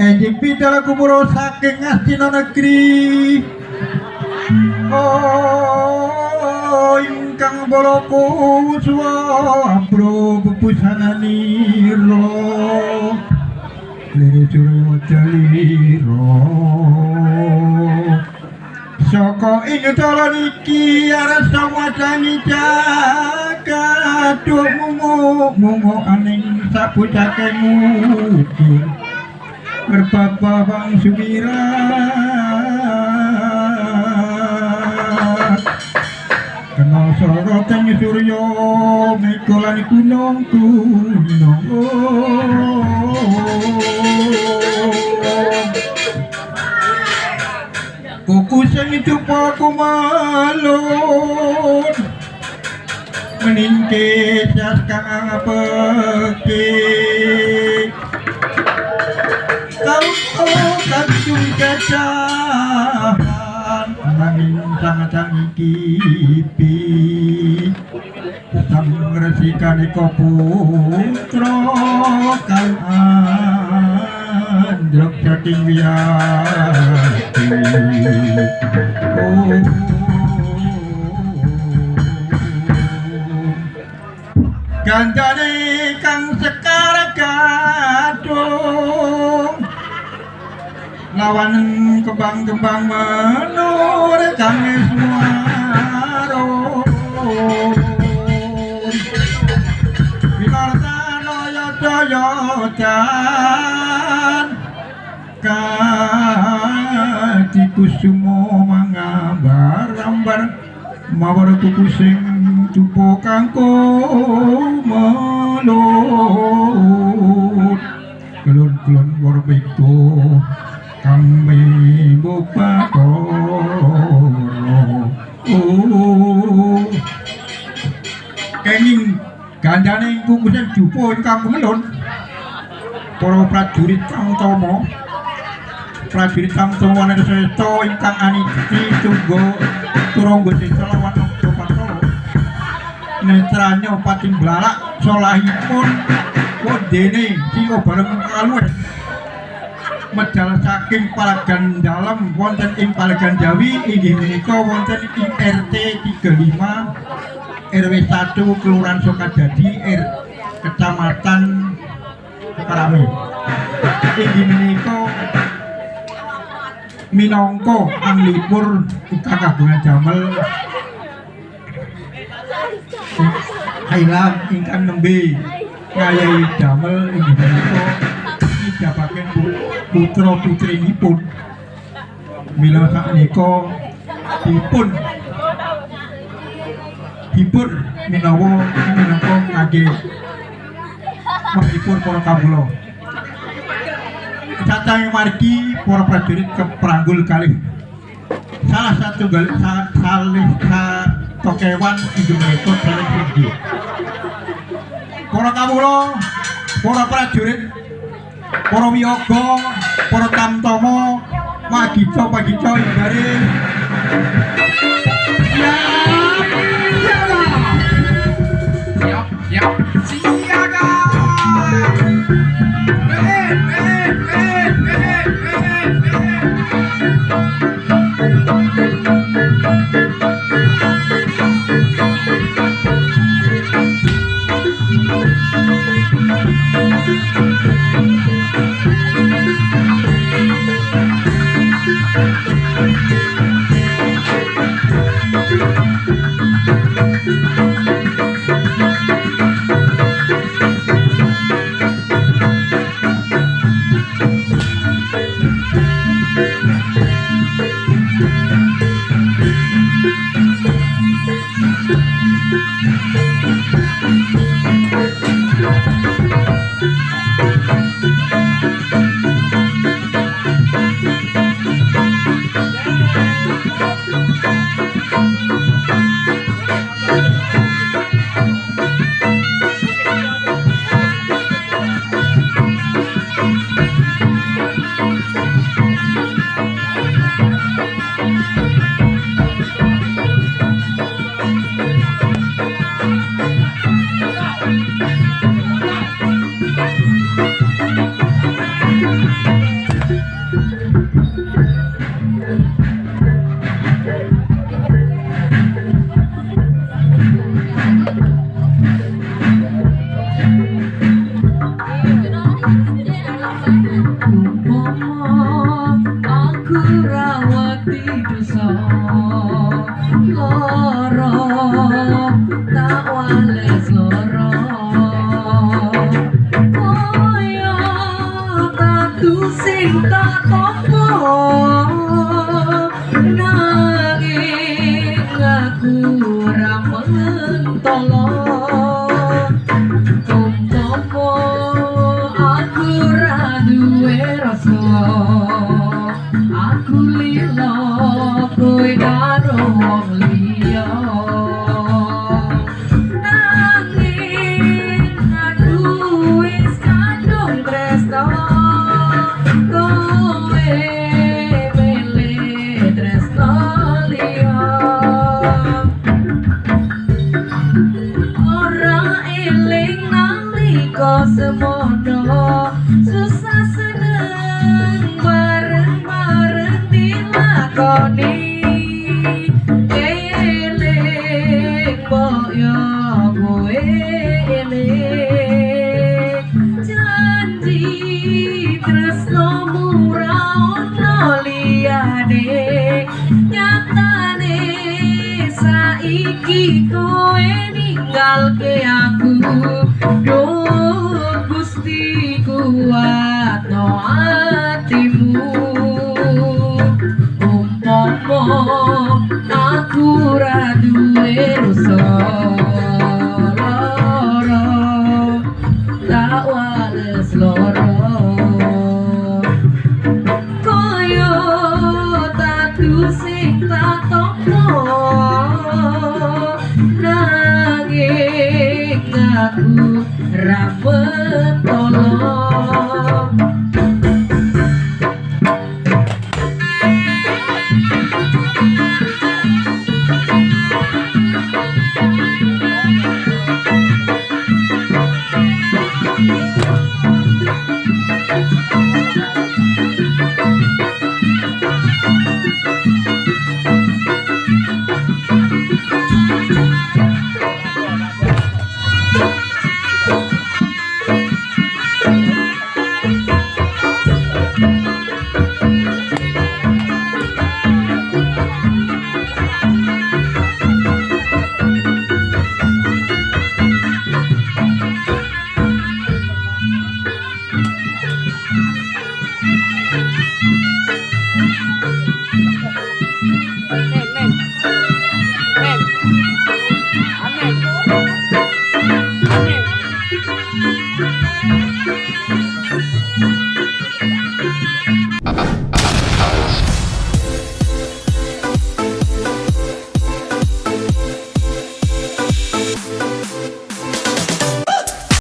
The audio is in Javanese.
Enjing bidal kumuro saking Astina negeri. Oh ingkang bala kuswa abro bebusananira lere surya jalira saka ing dalan iki arsa wacangi jagat mungu aning sabujake mungkin berbabang sumirat kenal soroteng surya mekolan gunung kuku sing coba kumalun meningke saskang pekik kau kacung jajahan nanging sangat kipi samresikane putra kang anjlok saking wiyati gandane kang sekar gadung lawan kembang-kembang menur kang suaro winartana yata-yatan kati kusumo mangambar-ambar mawar kuku sing cupo kangko melut kelon-kelon warbeko kang mimbu patoro kenging gandane kukusen jupo ingkang kemelun para prajurit kang tama prajurit kang tama nerseto ingkang aniki tunggo turangga sisa lawan Antapatara netranyo pating blalak solahipun wondene sira bareng kaluwen medal saking Palagan Dalem wonten ing Palagan Jawi inggih menika wonten ing RT 35 RW 1 Kelurahan Sokadadi Kecamatan Karame inggih menika minangka anglipur ingkang kagungan damel Hailang ingkang nembe ngayahi damel inggih menika ngijabaken putra putrinipun mila sakmenika dipun menawa minangka kangge menghibur para kawula cacahing margi para prajurit kepranggul kalih salah satu salih tokewan inggih menika salih tinggi para kawula para prajurit para wiyaga para tamtama magija pagija inggare siaga Aku rambut